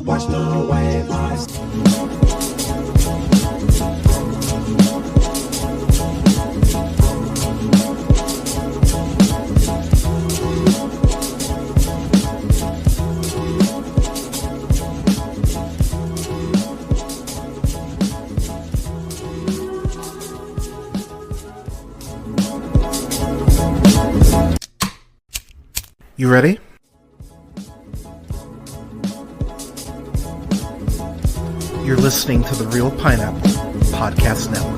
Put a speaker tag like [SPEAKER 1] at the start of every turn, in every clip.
[SPEAKER 1] Washed away my
[SPEAKER 2] You ready? You're listening to the Real Pineapple Podcast Network.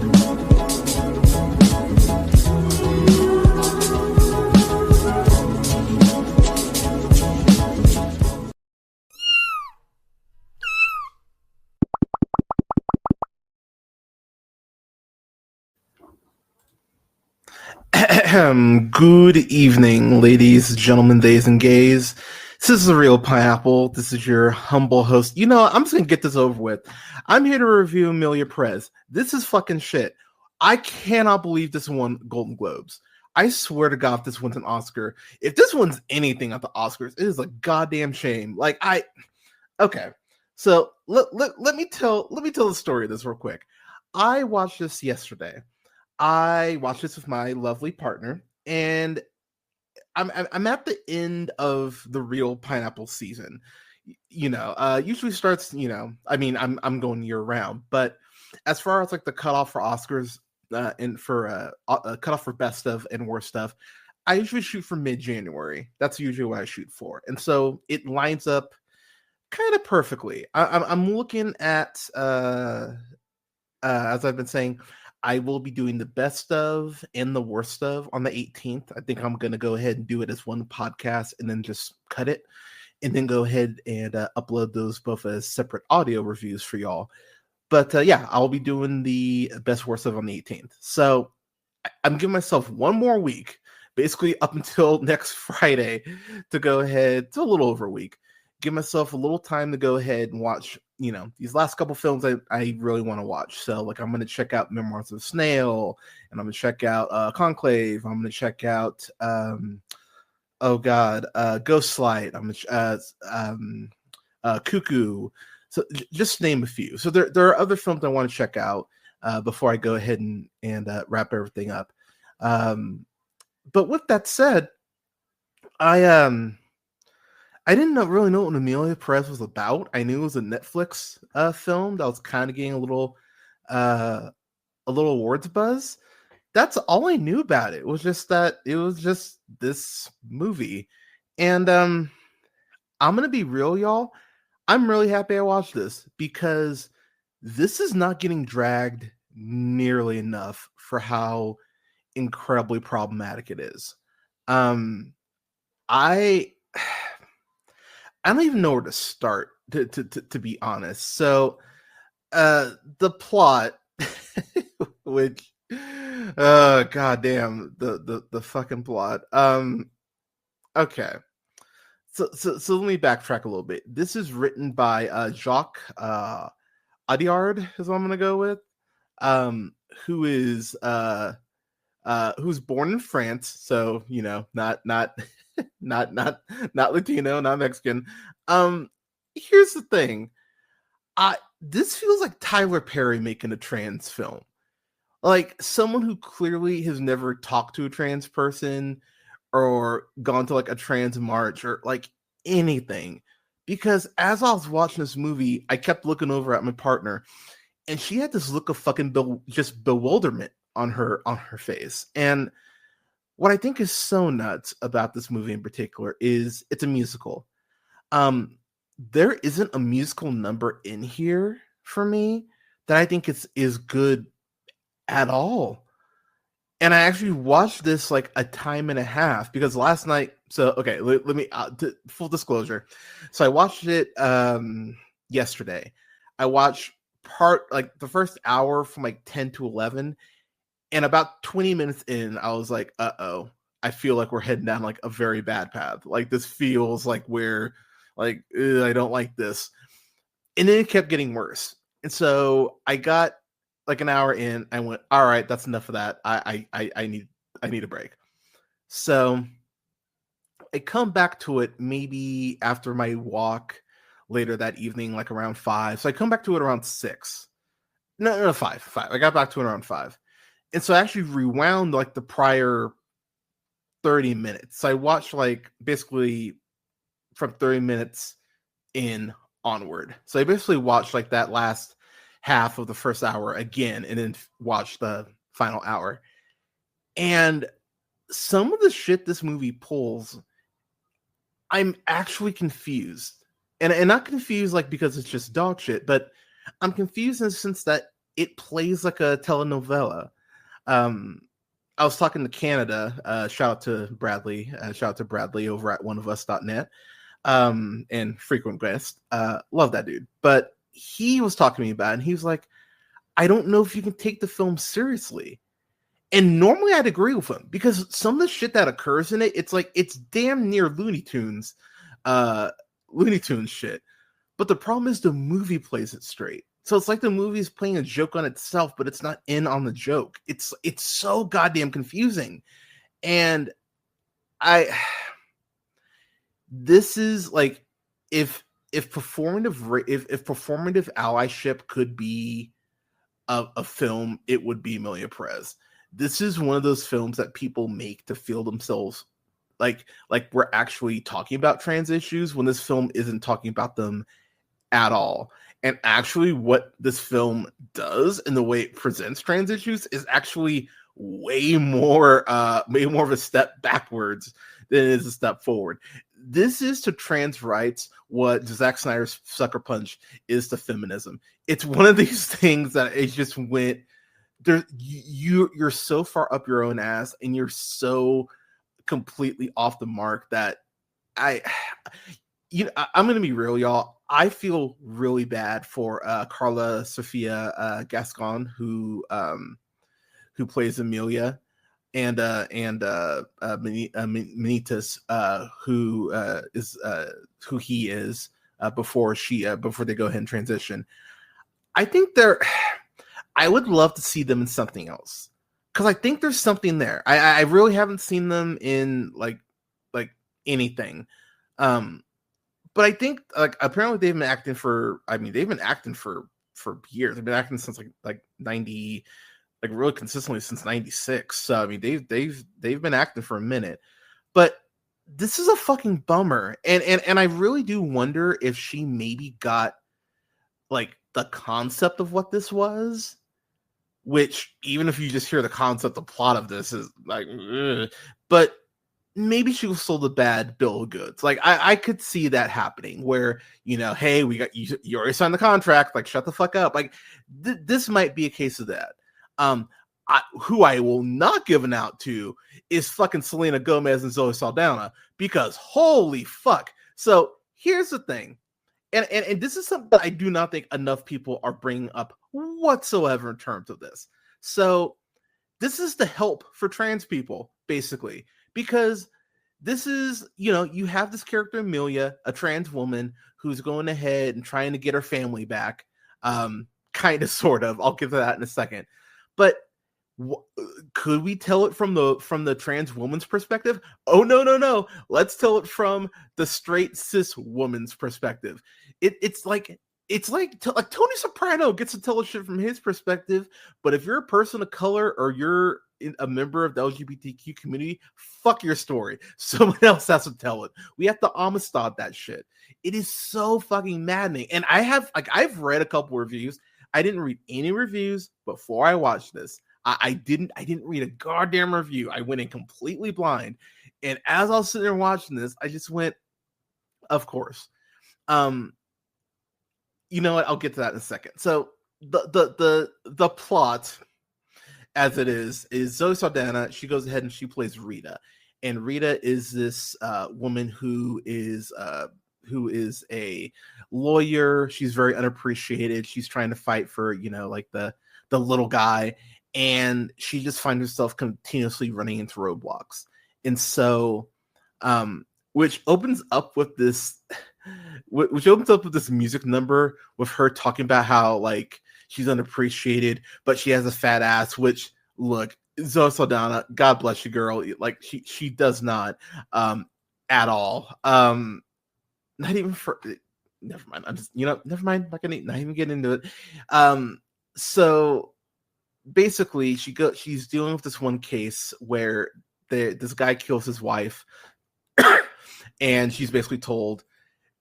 [SPEAKER 2] Good evening, ladies, gentlemen, days, and gays. This is the Real Pineapple. This is your humble host. You know, I'm just gonna get this over with. I'm here to review Emilia Pérez. This is fucking shit. I cannot believe this won Golden Globes. I swear to God, if this wins an Oscar, if this wins anything at the Oscars, it is a goddamn shame. Okay. So let me tell the story of this real quick. I watched this yesterday. I watched this with my lovely partner, and I'm at the end of the Real Pineapple season. Usually starts. I'm going year round, but as far as like the cutoff for Oscars and for cutoff for best of and worst of, I usually shoot for mid-January. That's usually what I shoot for, and so it lines up kind of perfectly. I'm looking at as I've been saying, I will be doing the best of and the worst of on the 18th. I think I'm going to go ahead and do it as one podcast and then just cut it and then go ahead and upload those both as separate audio reviews for y'all. But yeah, I'll be doing the best worst of on the 18th. So I'm giving myself one more week, basically up until next Friday, to go ahead. It's a little over a week. Give myself a little time to go ahead and watch, these last couple films I really want to watch. So, like, I'm going to check out Memoirs of a Snail, and I'm going to check out Conclave. I'm going to check out, Ghostlight. I'm going to Cuckoo. So, just name a few. So, there are other films I want to check out before I go ahead and wrap everything up. But with that said, I didn't really know what Emilia Pérez was about. I knew it was a Netflix film that was kind of getting a little awards buzz. That's all I knew about it. Was just that it was just this movie. And I'm gonna be real, y'all. I'm really happy I watched this because this is not getting dragged nearly enough for how incredibly problematic it is. I don't even know where to start, to be honest. So, the plot, which, goddamn, the fucking plot. Okay. So let me backtrack a little bit. This is written by Jacques Audiard, is what I'm gonna go with. Who's born in France, so not not Latino, not Mexican. Here's the thing. This feels like Tyler Perry making a trans film. Like someone who clearly has never talked to a trans person or gone to like a trans march or like anything. Because as I was watching this movie, I kept looking over at my partner and she had this look of fucking just bewilderment on her face. And what I think is so nuts about this movie in particular is it's a musical. There isn't a musical number in here for me that I think is good at all. And I actually watched this like a time and a half because last night. So okay, let me full disclosure. So I watched it yesterday. I watched the first hour from like 10 to 11. And about 20 minutes in, I was like, uh-oh, I feel like we're heading down like a very bad path. Like this feels like we're like, I don't like this. And then it kept getting worse. And so I got like an hour in, I went, all right, that's enough of that. I need a break. So I come back to it maybe after my walk, later that evening, like around 5. So I come back to it around 6. No, 5. I got back to it around 5. And so I actually rewound like the prior 30 minutes. So I watched like basically from 30 minutes in onward. So I basically watched like that last half of the first hour again and then watched the final hour. And some of the shit this movie pulls, I'm actually confused. And not confused like because it's just dog shit, but I'm confused in the sense that it plays like a telenovela. I was talking to Canada. Shout out to Bradley. Shout out to Bradley over at oneofus.net. And frequent guest. Love that dude. But he was talking to me about it, and he was like, I don't know if you can take the film seriously. And normally I'd agree with him because some of the shit that occurs in it, it's like it's damn near Looney Tunes shit. But the problem is the movie plays it straight. So it's like the movie's playing a joke on itself, but it's not in on the joke. It's so goddamn confusing. And this is like if performative allyship could be a film, it would be Emilia Pérez. This is one of those films that people make to feel themselves like we're actually talking about trans issues when this film isn't talking about them at all. And actually what this film does and the way it presents trans issues is actually way more of a step backwards than it is a step forward. This is to trans rights what Zack Snyder's Sucker Punch is to feminism. It's one of these things that it just went there. You're so far up your own ass and you're so completely off the mark that I'm gonna be real, y'all. I feel really bad for Carla Sofia Gascon, who plays Emilia, and Manitas, who he is before they go ahead and transition. I think I would love to see them in something else because I think there's something there. I really haven't seen them in like anything. But I think like apparently they've been acting for years. They've been acting since like 90, like really consistently since 96. So I mean they've been acting for a minute. But this is a fucking bummer. And I really do wonder if she maybe got like the concept of what this was, which even if you just hear the concept, the plot of this is like, ugh. But maybe she was sold a bad bill of goods. Like I could see that happening where, hey, we got you already signed the contract, like shut the fuck up. Like this might be a case of that. Who I will not give an out to is fucking Selena Gomez and Zoe Saldana, because holy fuck. So here's the thing. And this is something that I do not think enough people are bringing up whatsoever in terms of this. So this is the help for trans people, basically. Because this is, you have this character, Emilia, a trans woman who's going ahead and trying to get her family back. Kind of, sort of. I'll get to that in a second. But could we tell it from the trans woman's perspective? Oh, no. Let's tell it from the straight cis woman's perspective. It's like Tony Soprano gets to tell a shit from his perspective, but if you're a person of color or you're a member of the LGBTQ community, fuck your story. Someone else has to tell it. We have to Amistad that shit. It is so fucking maddening. And I've read a couple reviews. I didn't read any reviews before I watched this. I didn't read a goddamn review. I went in completely blind. And as I was sitting there watching this, I just went, of course. You know what? I'll get to that in a second. So the plot, as it is Zoe Saldana. She goes ahead and she plays Rita, and Rita is this woman who is a lawyer. She's very unappreciated. She's trying to fight for like the little guy, and she just finds herself continuously running into roadblocks. And so, which opens up with this music number with her talking about how like she's unappreciated, but she has a fat ass, which, look, Zoe Saldana, God bless you, girl. Like she does not at all. Not even for never mind. I'm just, never mind. Not even getting into it. So basically, she's dealing with this one case where this guy kills his wife, and she's basically told,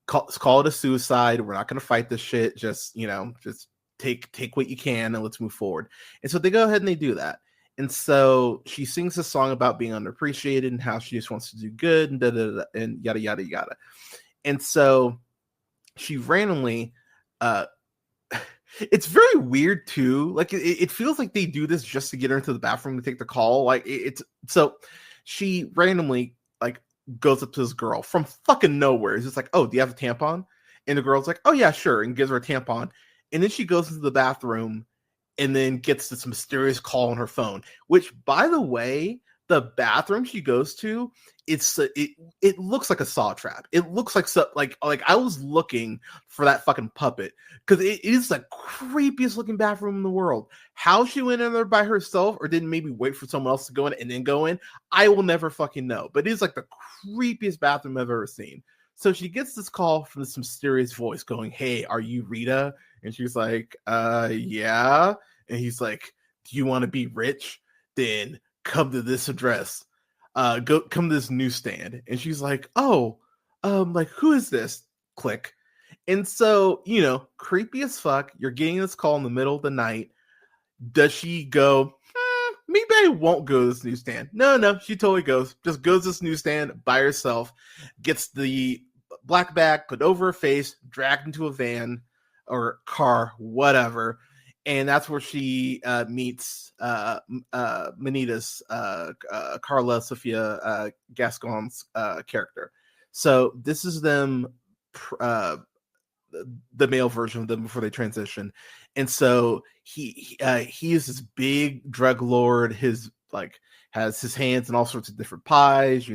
[SPEAKER 2] call it a suicide. We're not going to fight this shit. Just just take what you can and let's move forward. And so they go ahead and they do that. And so she sings a song about being underappreciated and how she just wants to do good and and yada yada yada. And so she randomly, it's very weird too. Like it feels like they do this just to get her into the bathroom to take the call. Like it's so she randomly like goes up to this girl from fucking nowhere. It's just like, oh, do you have a tampon? And the girl's like, oh yeah, sure, and gives her a tampon. And then she goes into the bathroom and then gets this mysterious call on her phone, which, by the way, the bathroom she goes to, it looks like a saw trap. It looks like I was looking for that fucking puppet because it is the creepiest looking bathroom in the world. How she went in there by herself or didn't maybe wait for someone else to go in and then go in, I will never fucking know. But it is like the creepiest bathroom I've ever seen. So she gets this call from this mysterious voice going, "Hey, are you Rita?" And she's like, yeah. And he's like, "Do you want to be rich? Then come to this address. Come to this newsstand." And she's like, "Oh, like who is this?" Click. And so, creepy as fuck. You're getting this call in the middle of the night. Does she go, maybe I won't go to this newsstand? No, she totally goes. Just goes to this newsstand by herself, gets the black bag put over her face, dragged into a van or car, whatever. And that's where she meets Manita's Carla Sofia Gascon's character. So this is them, the male version of them before they transition. And so he is this big drug lord. His has his hands in all sorts of different pies.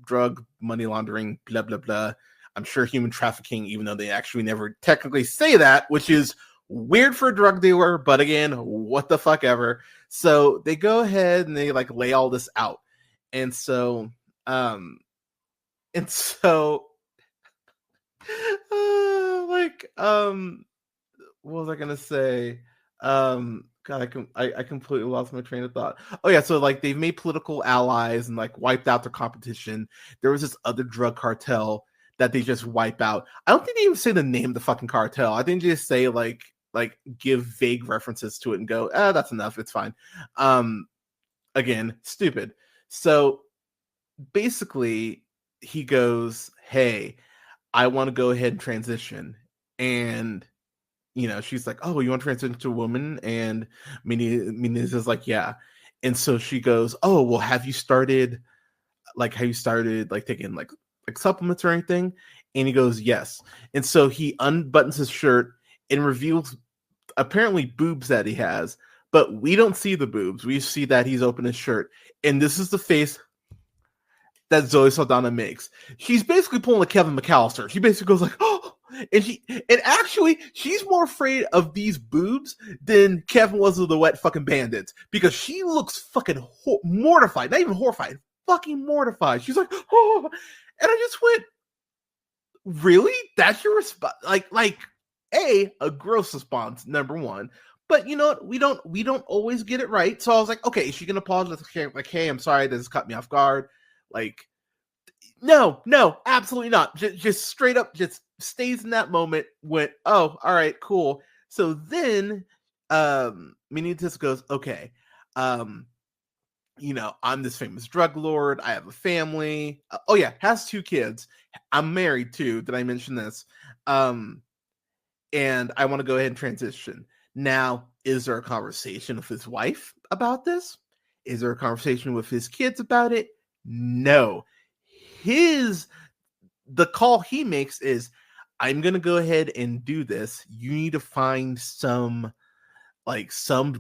[SPEAKER 2] Drug, money laundering, blah blah blah. I'm sure human trafficking, even though they actually never technically say that, which is weird for a drug dealer, but again, what the fuck ever. So they go ahead and they lay all this out. And so what was I gonna say? God, I completely lost my train of thought. Oh yeah, so they've made political allies and wiped out their competition. There was this other drug cartel that they just wipe out. I don't think they even say the name of the fucking cartel. I think they just say give vague references to it and go, that's enough. It's fine. Again, stupid. So basically he goes, "Hey, I want to go ahead and transition." And she's like, "Oh, you want to transition to a woman?" And Mina's is like, "Yeah." And so she goes, "Oh, well, have you started taking supplements or anything?" And he goes, "Yes." And so he unbuttons his shirt and reveals apparently boobs that he has, but we don't see the boobs. We see that he's opened his shirt, and this is the face that Zoe Saldana makes. She's basically pulling a Kevin McAllister. She basically goes "Oh," and actually she's more afraid of these boobs than Kevin was of the Wet Fucking Bandits, because she looks fucking mortified, not even horrified, fucking mortified. She's like, "Oh," and I just went, "Really? That's your response?" A gross response, number one. But you know what? We don't always get it right. So I was like, okay, is she gonna apologize? Hey, I'm sorry, this caught me off guard. No, absolutely not. Just straight up, just stays in that moment. Went, oh, all right, cool. So then, Minitas goes, okay, I'm this famous drug lord. I have a family. Oh yeah, has 2 kids. I'm married too. Did I mention this? And I want to go ahead and transition. Now, is there a conversation with his wife about this? Is there a conversation with his kids about it? No. The call he makes is, I'm going to go ahead and do this. You need to find some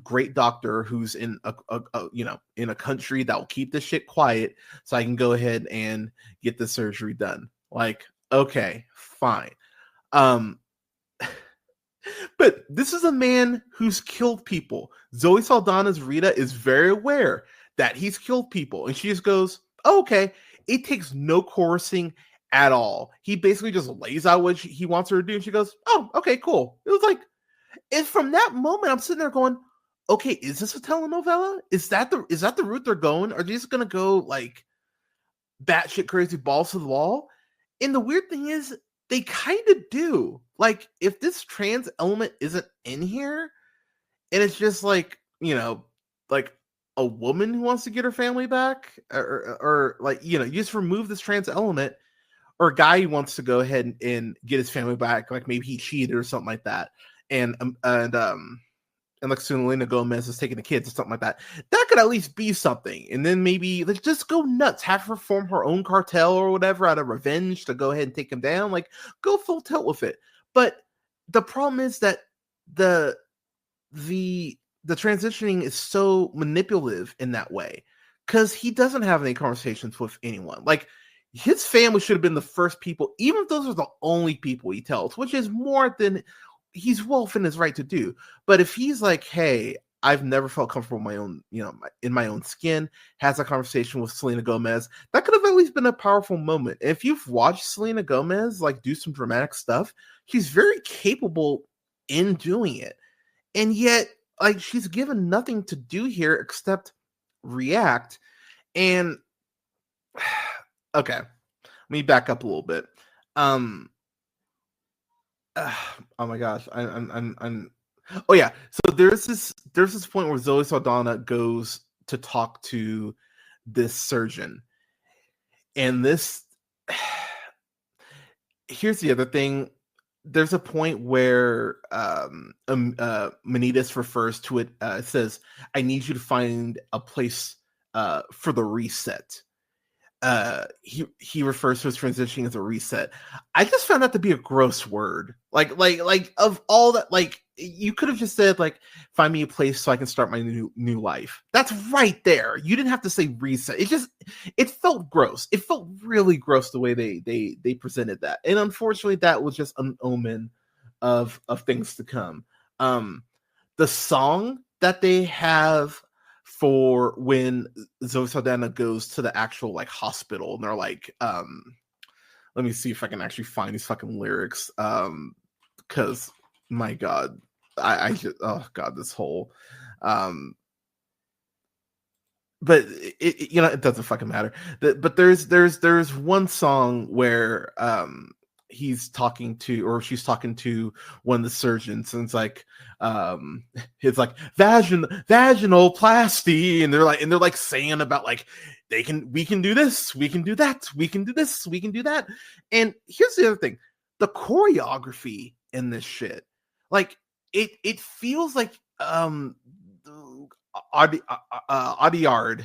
[SPEAKER 2] great doctor who's in a country that will keep this shit quiet so I can go ahead and get the surgery done. Okay, fine. But this is a man who's killed people. Zoe Saldana's Rita is very aware that he's killed people. And she just goes, oh, okay. It takes no coercing at all. He basically just lays out what he wants her to do, and she goes, "Oh, okay, cool." It was like, and from that moment, I'm sitting there going, "Okay, is this a telenovela? Is that the route they're going? Are they just gonna go like batshit crazy balls to the wall?" And the weird thing is, they kind of do. Like, if this trans element isn't in here, and it's just like, like a woman who wants to get her family back, or like, you just remove this trans element, or a guy who wants to go ahead and get his family back, like maybe he cheated or something like that, and like Selena Gomez is taking the kids or something like that. That could at least be something. And then maybe like just go nuts, have her form her own cartel or whatever out of revenge to go ahead and take him down. Like, go full tilt with it. But the problem is that the the the transitioning is so manipulative in that way, because he doesn't have any conversations with anyone. Like, his family should have been the first people, even if those are the only people he tells, which is more than he's well within his right to do. But if he's like, "Hey, I've never felt comfortable in my own, in my own skin," has a conversation with Selena Gomez, that could have at least been a powerful moment. If you've watched Selena Gomez like do some dramatic stuff, she's very capable in doing it. And yet, like, she's given nothing to do here except react. And okay, let me back up a little bit. Oh my gosh, I'm. Oh yeah, so there's this point where Zoe Saldana goes to talk to this surgeon, and this. Here's the other thing. There's a point where Manitas refers to it. Says, "I need you to find a place for the reset." He refers to his transitioning as a reset. I just found that to be a gross word. Like of all that, like, you could have just said, like, "Find me a place so I can start my new life." That's right there. You didn't have to say reset. It felt gross. It felt really gross the way they presented that. And unfortunately, that was just an omen of things to come. The song that they have for when Zoe Saldana goes to the actual like hospital, and they're like, let me see if I can actually find these fucking lyrics. Because my God, I just, oh God, this whole but it doesn't fucking matter. But there's one song where he's talking to, or she's talking to, one of the surgeons, and it's like it's like vaginoplasty, and they're like saying about like we can do this, we can do that, we can do this, we can do that. And here's the other thing: the choreography in this shit, like, it feels like Audiard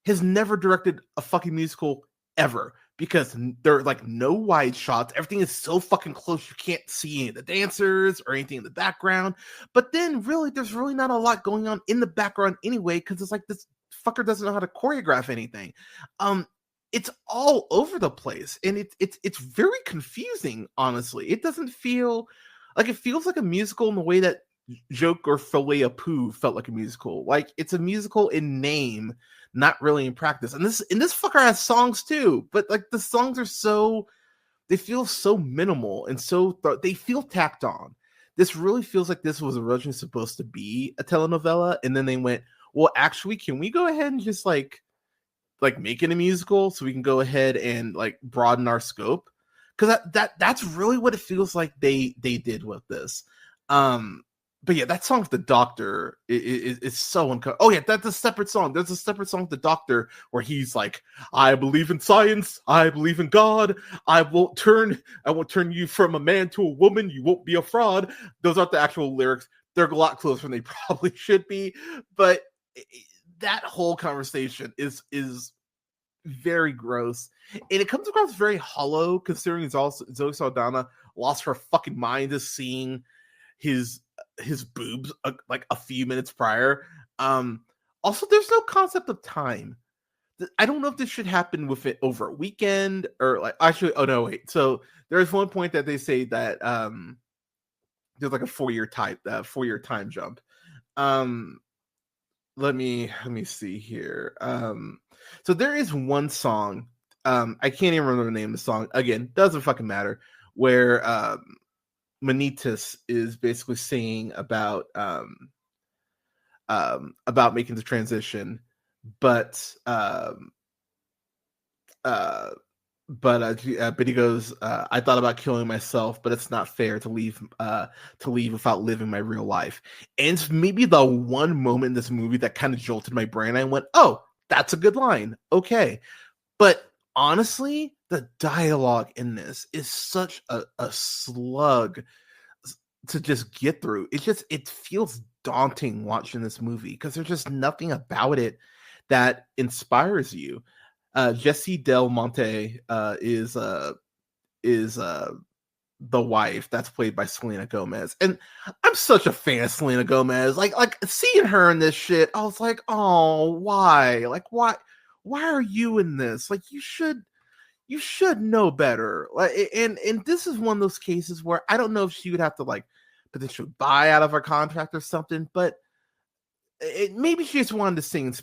[SPEAKER 2] has never directed a fucking musical ever, because there are like no wide shots. Everything is so fucking close, you can't see any of the dancers or anything in the background. But then really, there's really not a lot going on in the background anyway, because it's like this fucker doesn't know how to choreograph anything. It's all over the place, and it's very confusing, honestly. It doesn't feel like, it feels like a musical in the way that Joke or Filet à Poo felt like a musical. Like, it's a musical in name, not really in practice. And this fucker has songs too, but like the songs are they feel so minimal, and they feel tacked on. This really feels like this was originally supposed to be a telenovela, and then they went, "Well, actually, can we go ahead and just like make it a musical so we can go ahead and like broaden our scope?" Because that's really what it feels like they did with this. But yeah, that song with the doctor is so oh yeah, that's a separate song. There's a separate song with the doctor where he's like, "I believe in science, I believe in God, I won't turn you from a man to a woman, you won't be a fraud." Those aren't the actual lyrics. They're a lot closer than they probably should be. But that whole conversation is very gross, and it comes across very hollow, considering Zoe Saldana lost her fucking mind to seeing his boobs like a few minutes prior. Also, there's no concept of time. I don't know if this should happen with it over a weekend, or like, actually, oh no, wait. So there's one point that they say that there's like a 4-year time jump. Let me see here. So there is one song I can't even remember the name of the song. Again, doesn't fucking matter. Where Manitas is basically singing about making the transition, but but he goes, I thought about killing myself, but it's not fair to leave without living my real life. And it's maybe the one moment in this movie that kind of jolted my brain. I went, oh, that's a good line. Okay. But honestly, the dialogue in this is such a slug to just get through. It feels daunting watching this movie because there's just nothing about it that inspires you. Jesse Del Monte is the wife that's played by Selena Gomez, and I'm such a fan of Selena Gomez. Like seeing her in this shit, I was like, oh, why? Like why are you in this? Like you should know better. Like and this is one of those cases where I don't know if she would have to like potentially buy out of her contract or something, but maybe she just wanted to sing in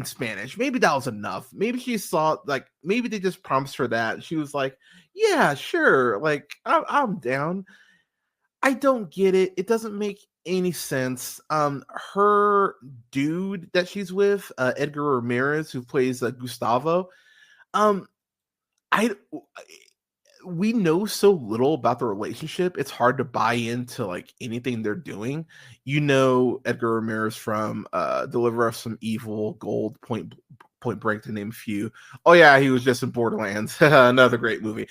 [SPEAKER 2] Spanish. Maybe that was enough. Maybe she saw maybe they just promised her that. She was like, "Yeah, sure. Like I'm down." I don't get it. It doesn't make any sense. Her dude that she's with, Edgar Ramirez, who plays Gustavo. Um, I we know so little about the relationship. It's hard to buy into like anything they're doing. You know Edgar Ramirez from Deliver Us from Evil, Gold, Point Break, to name a few. Oh yeah, he was just in Borderlands, another great movie.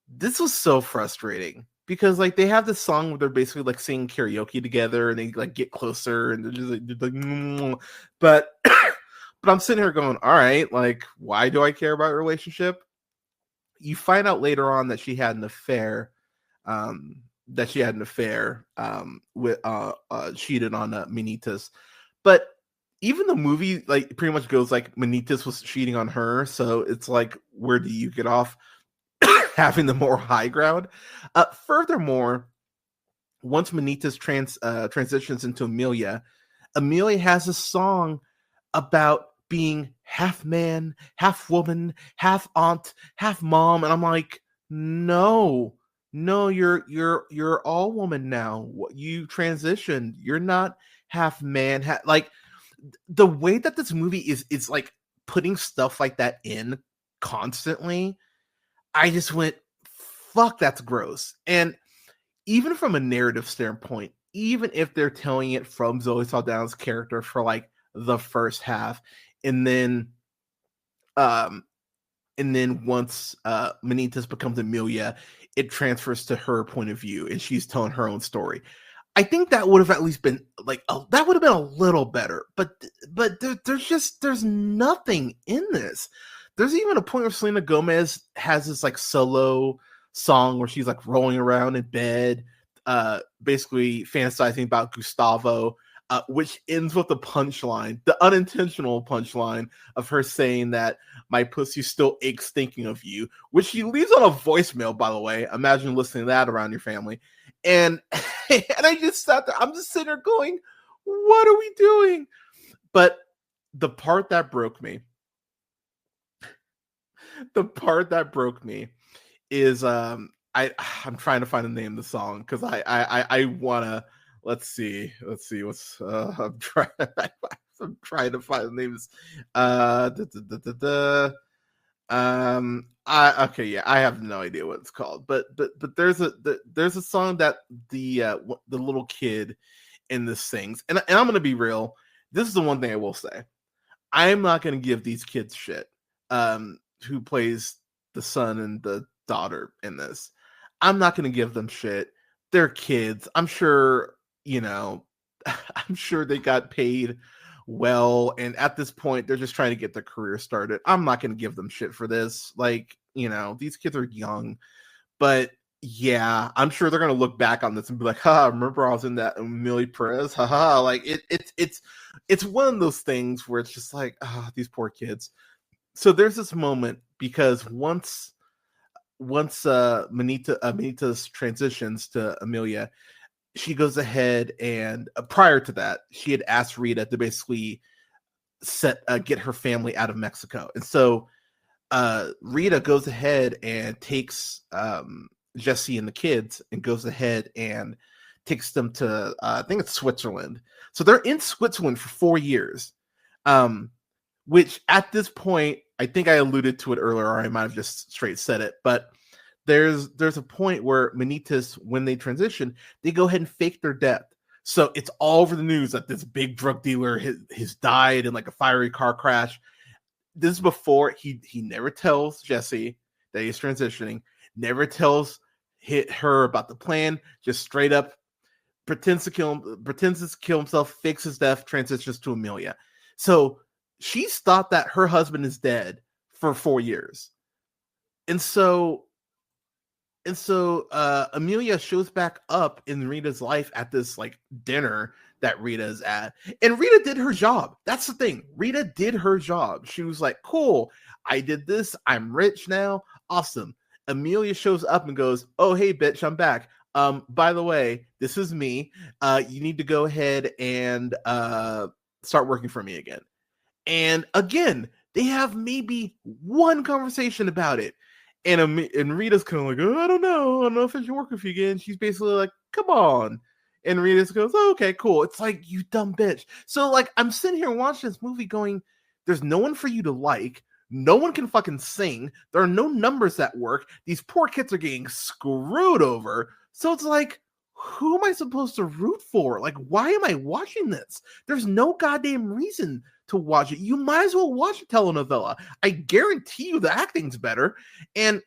[SPEAKER 2] This was so frustrating because like they have this song where they're basically like singing karaoke together and they like get closer and they're like but but I'm sitting here going, all right, like why do I care about a relationship? You find out later on that she had an affair, with cheated on Manitas. But even the movie like pretty much goes like Manitas was cheating on her, so it's like where do you get off having the more high ground? Furthermore, once Manitas transitions into Emilia has a song about being half man, half woman, half aunt, half mom, and I'm like, no, you're all woman now. You transitioned. You're not half man. Like the way that this movie is like putting stuff like that in constantly. I just went, fuck, that's gross. And even from a narrative standpoint, even if they're telling it from Zoe Saldana's character for like the first half, and then um once Manitas becomes Emilia, it transfers to her point of view and she's telling her own story. I think that would have at least been like that would have been a little better, but there's nothing in this. There's even a point where Selena Gomez has this like solo song where she's like rolling around in bed, basically fantasizing about Gustavo, which ends with the punchline, the unintentional punchline of her saying that my pussy still aches thinking of you, which she leaves on a voicemail, by the way. Imagine listening to that around your family. And and I just sat there, I'm just sitting there going, what are we doing? But the part that broke me is I'm trying to find the name of the song because I wanna let's see what's I'm trying to find the names. Okay, yeah, I have no idea what it's called, but there's a song that the little kid in this sings, and I'm gonna be real. This is the one thing I will say. I'm not gonna give these kids shit. Who plays the son and the daughter in this? I'm not gonna give them shit. They're kids. I'm sure, I'm sure they got paid well, and at this point they're just trying to get their career started. I'm not going to give them shit for this. Like, these kids are young, but yeah, I'm sure they're going to look back on this and be like, remember I was in that Emilia Pérez? Haha. Like it's one of those things where it's just like, these poor kids. So there's this moment because once Manitas transitions to Emilia, she goes ahead and prior to that, she had asked Rita to basically get her family out of Mexico. And so Rita goes ahead and takes Jesse and the kids and goes ahead and takes them to I think it's Switzerland. So they're in Switzerland for 4 years, which at this point, I think I alluded to it earlier, or I might have just straight said it, but there's a point where Manitas, when they transition, they go ahead and fake their death. So it's all over the news that this big drug dealer has died in like a fiery car crash. This is before he never tells Jesse that he's transitioning, never tells her about the plan, just straight up pretends to kill himself, fakes his death, transitions to Emilia. So she's thought that her husband is dead for 4 years. And so Emilia shows back up in Rita's life at this like dinner that Rita's at. And Rita did her job. That's the thing. Rita did her job. She was like, cool, I did this. I'm rich now. Awesome. Emilia shows up and goes, oh, hey, bitch, I'm back. By the way, this is me. You need to go ahead and start working for me again. And again, they have maybe one conversation about it. And Rita's kind of like, oh, I don't know if I should work with you again. She's basically like, come on. And Rita goes, oh, okay, cool. It's like, you dumb bitch. So like, I'm sitting here watching this movie going, there's no one for you to like. No one can fucking sing. There are no numbers that work. These poor kids are getting screwed over. So it's like, who am I supposed to root for? Like, why am I watching this? There's no goddamn reason to watch it. You might as well watch a telenovela. I guarantee you the acting's better. And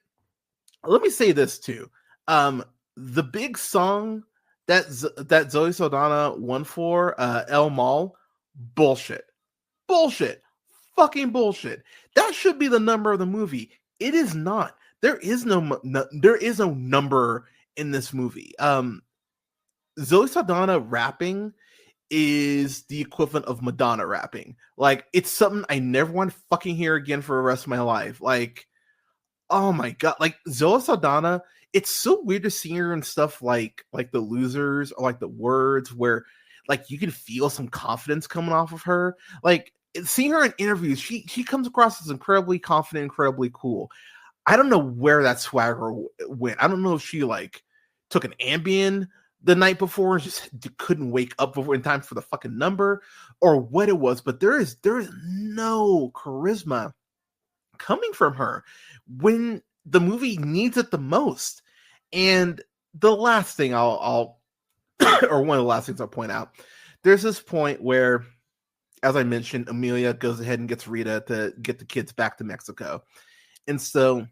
[SPEAKER 2] let me say this too. The big song that Zoe Saldana won for, El Mal, bullshit. Fucking bullshit. That should be the number of the movie. It is not. There is no number in this movie. Zoe Saldana rapping is the equivalent of Madonna rapping. Like, it's something I never want to fucking hear again for the rest of my life. Like, oh my god, like Zoe Saldana, it's so weird to see her in stuff like The Losers or like The Words, where like you can feel some confidence coming off of her. Like, seeing her in interviews, she comes across as incredibly confident, incredibly cool. I don't know where that swagger went. I don't know if she like took an Ambien the night before and just couldn't wake up before in time for the fucking number, or what it was, but there is no charisma coming from her when the movie needs it the most. And the last thing I'll or one of the last things I'll point out, there's this point where, as I mentioned, Emilia goes ahead and gets Rita to get the kids back to Mexico. And so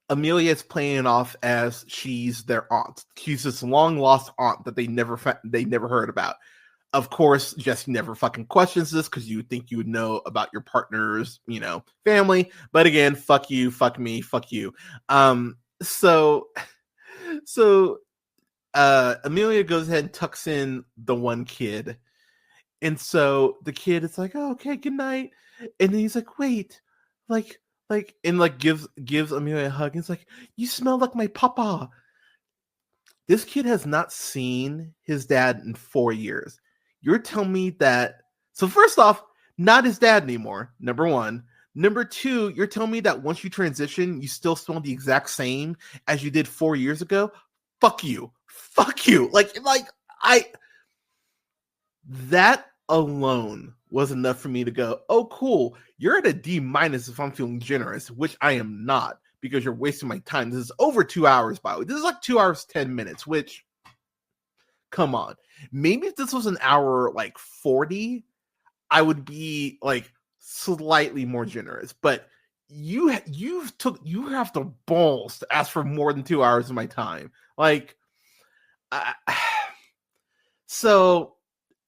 [SPEAKER 2] Emilia is playing it off as she's their aunt. She's this long lost aunt that they never heard about. Of course, Jesse never fucking questions this because you would think you would know about your partner's, family. But again, fuck you, fuck me, fuck you. So Emilia goes ahead and tucks in the one kid. And so the kid is like, oh, okay, good night. And then he's like, wait, and gives Emilia a hug. And it's like, you smell like my papa. This kid has not seen his dad in 4 years. You're telling me that, so first off, not his dad anymore, number one. Number two, you're telling me that once you transition, you still smell the exact same as you did 4 years ago? Fuck you. Fuck you. That alone was enough for me to go, oh, cool. You're at a D- if I'm feeling generous, which I am not, because you're wasting my time. This is over 2 hours, by the way. This is like 2 hours, 10 minutes, which, come on. Maybe if this was an hour, 40, I would be, slightly more generous. But you have the balls to ask for more than 2 hours of my time. So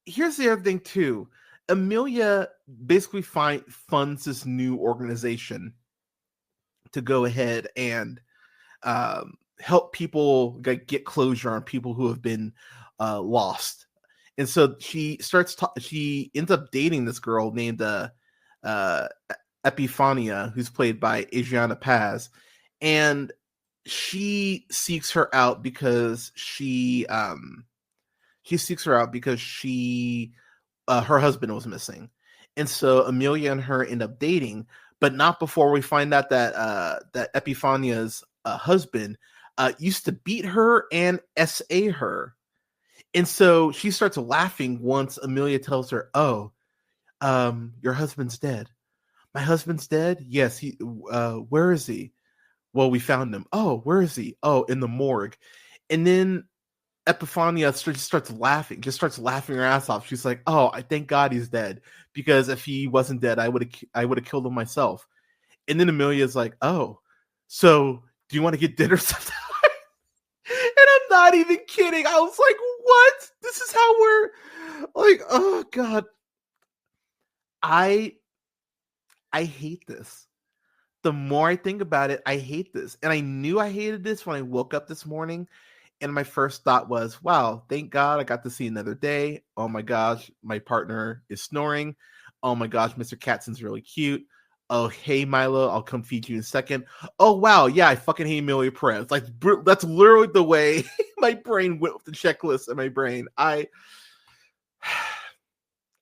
[SPEAKER 2] here's the other thing, too. Emilia basically funds this new organization to go ahead and help people get closure on people who have been lost. And so she ends up dating this girl named Epifania, who's played by Adriana Paz. And she seeks her out because her husband was missing. And so Emilia and her end up dating, but not before we find out that that Epifania's husband used to beat her and SA her. And so she starts laughing once Emilia tells her, "Oh, your husband's dead." "My husband's dead?" "Yes, he where is he?" "Well, we found him." "Oh, where is he?" "Oh, in the morgue." And then Epiphania just starts laughing, her ass off. She's like, "Oh, I thank God he's dead, because if he wasn't dead, I would have killed him myself." And then Amelia's like, "Oh, so do you want to get dinner sometime?" And I'm not even kidding. I was like, "What? This is how we're like." Oh God, I I hate this. The more I think about it, I hate this, and I knew I hated this when I woke up this morning. And my first thought was, wow, thank God I got to see another day. Oh my gosh, my partner is snoring. Oh my gosh, Mr. Katson's really cute. Oh, hey, Milo, I'll come feed you in a second. Oh, wow, yeah, I fucking hate Emilia Pérez. Like, that's literally the way my brain went with the checklist in my brain. I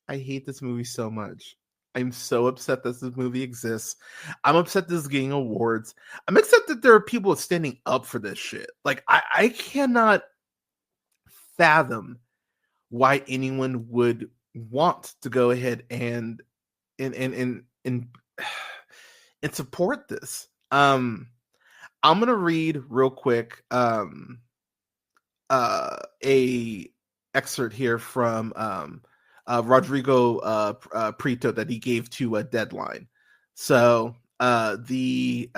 [SPEAKER 2] hate this movie so much. I'm so upset that this movie exists. I'm upset this is getting awards. I'm upset that there are people standing up for this shit. Like, I cannot fathom why anyone would want to go ahead and and and and, and support this. I'm gonna read real quick a excerpt here from Rodrigo Prieto that he gave to a Deadline. So the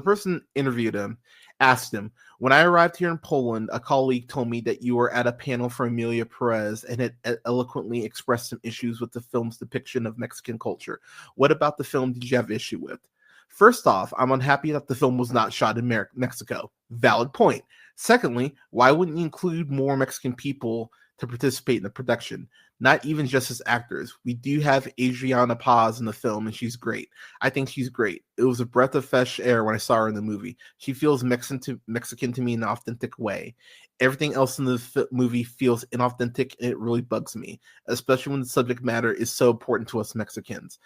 [SPEAKER 2] person interviewed him, asked him, "When I arrived here in Poland, a colleague told me that you were at a panel for Emilia Perez and had eloquently expressed some issues with the film's depiction of Mexican culture. What about the film did you have issue with?" "First off, I'm unhappy that the film was not shot in Mexico. Valid point. Secondly, why wouldn't you include more Mexican people to participate in the production? Not even just as actors. We do have Adriana Paz in the film, and she's great. I think she's great. It was a breath of fresh air when I saw her in the movie. She feels Mexican to me in an authentic way. Everything else in the movie feels inauthentic, and it really bugs me, especially when the subject matter is so important to us Mexicans.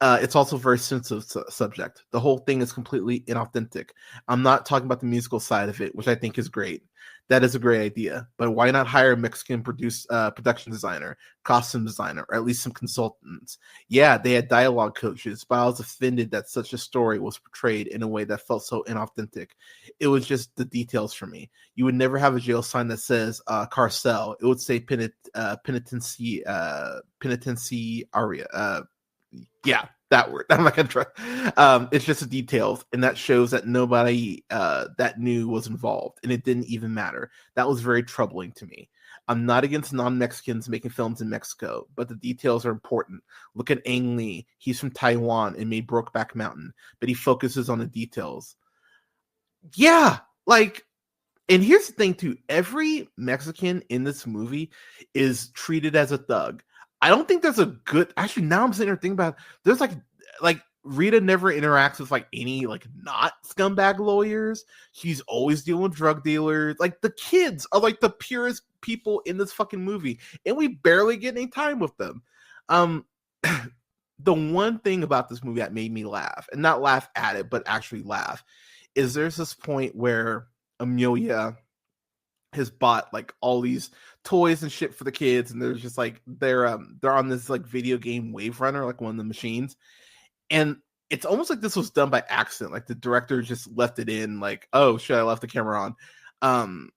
[SPEAKER 2] It's also a very sensitive subject. The whole thing is completely inauthentic. I'm not talking about the musical side of it, which I think is great. That is a great idea. But why not hire a Mexican production designer, costume designer, or at least some consultants? Yeah, they had dialogue coaches, but I was offended that such a story was portrayed in a way that felt so inauthentic. It was just the details for me. You would never have a jail sign that says carcel. It would say penitency aria. Yeah, that word. I'm not gonna try. It's just the details, and that shows that nobody that knew was involved, and it didn't even matter. That was very troubling to me. I'm not against non-Mexicans making films in Mexico, but the details are important. Look at Ang Lee. He's from Taiwan and made Brokeback Mountain, but he focuses on the details. Yeah, like, and here's the thing too. Every Mexican in this movie is treated as a thug. I don't think there's a good. Actually, now I'm sitting here thinking about it, there's like Rita never interacts with like any like not scumbag lawyers. She's always dealing with drug dealers. Like the kids are like the purest people in this fucking movie, and we barely get any time with them. Um, the one thing about this movie that made me laugh, and not laugh at it, but actually laugh, is there's this point where Amelia has bought like all these toys and shit for the kids, and there's just like they're on this like video game Wave Runner, like one of the machines, and it's almost like this was done by accident. Like the director just left it in, like, oh shit, I left the camera on.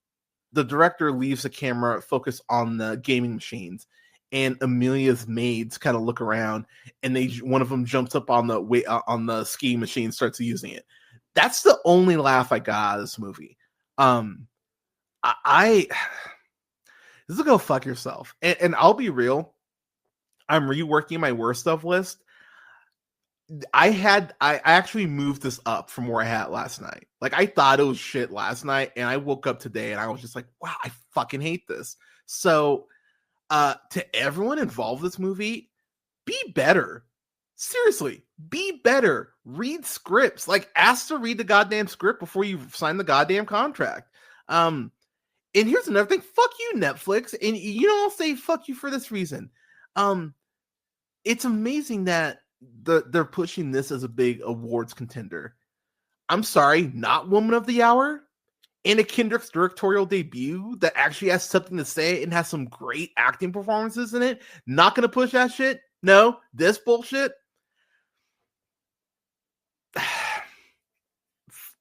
[SPEAKER 2] The director leaves the camera focused on the gaming machines, and Amelia's maids kind of look around, and one of them jumps up on the ski machine, starts using it. That's the only laugh I got out of this movie. I This is go fuck yourself. And I'll be real. I'm reworking my worst stuff list. I actually moved this up from where I had it last night. Like I thought it was shit last night, and I woke up today and I was just like, wow, I fucking hate this. So to everyone involved in this movie, be better. Seriously, be better. Read scripts. Like ask to read the goddamn script before you sign the goddamn contract. And here's another thing. Fuck you, Netflix. And you know, I'll say fuck you for this reason. it's amazing that they're pushing this as a big awards contender. I'm sorry, not Woman of the Hour. Anna Kendrick's directorial debut that actually has something to say and has some great acting performances in it. Not gonna push that shit. No, this bullshit.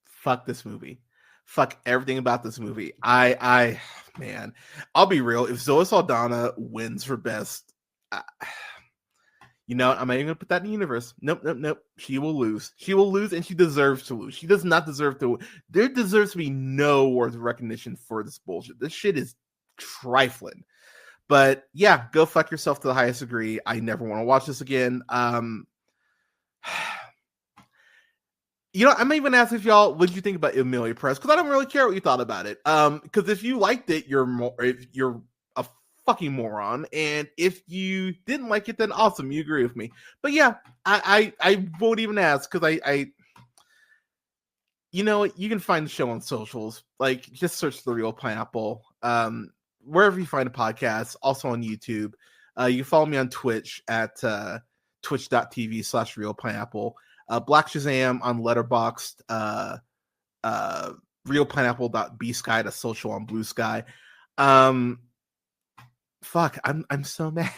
[SPEAKER 2] Fuck this movie. Fuck everything about this movie. Man, I'll be real. If Zoe Saldana wins for best, I'm not even gonna put that in the universe. Nope. She will lose. She will lose, and she deserves to lose. She does not deserve to. There deserves to be no awards recognition for this bullshit. This shit is trifling. But yeah, go fuck yourself to the highest degree. I never want to watch this again. I might even ask if y'all, what did you think about Emilia Pérez? Because I don't really care what you thought about it. Because if you liked it, you're a fucking moron, and if you didn't like it, then awesome, you agree with me. But yeah, I won't even ask because I you know what? You can find the show on socials. Like, just search The Real Pineapple. Wherever you find a podcast, also on YouTube. You can follow me on Twitch at twitch.tv/Real Pineapple. Black Shazam on Letterboxd, realpineapple.bsky to social on Blue Sky. Fuck, I'm so mad.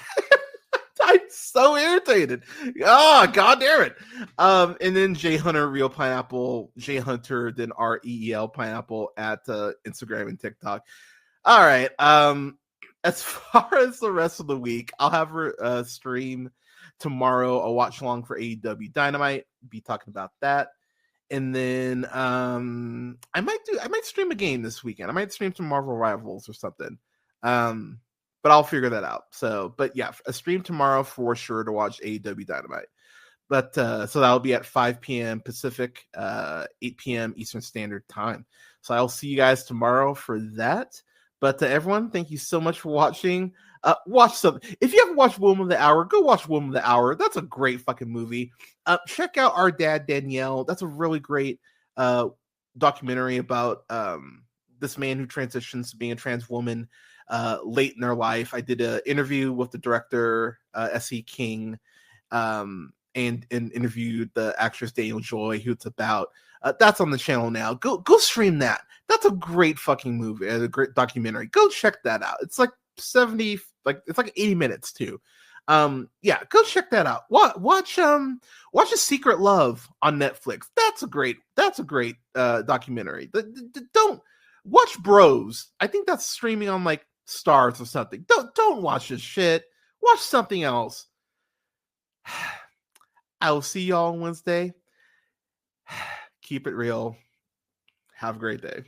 [SPEAKER 2] I'm so irritated. Oh, god damn it. And then J Hunter Real Pineapple, J Hunter, then REEL Pineapple at Instagram and TikTok. All right. As far as the rest of the week, I'll have a stream tomorrow, a watch along for AEW Dynamite. Be talking about that. And then I might stream a game this weekend. I might stream some Marvel Rivals or something. But I'll figure that out. So, but yeah, a stream tomorrow for sure to watch AEW Dynamite. But so that'll be at 5 p.m. Pacific, 8 p.m. Eastern Standard Time. So I'll see you guys tomorrow for that. But everyone, thank you so much for watching. Watch something. If you haven't watched Woman of the Hour, go watch Woman of the Hour. That's a great fucking movie. Check out Our Dad Danielle. That's a really great documentary about this man who transitions to being a trans woman late in their life. I did an interview with the director, S.E. King, and interviewed the actress Daniel Joy, who it's about. That's on the channel now. Go stream that. That's a great fucking movie, a great documentary. Go check that out. It's like 70, it's like 80 minutes too. Yeah, go check that out. Watch A Secret Love on Netflix. That's a great documentary. Don't watch Bros. I think that's streaming on like Stars or something. Don't watch this shit. Watch something else. I will see y'all on Wednesday. Keep it real. Have a great day.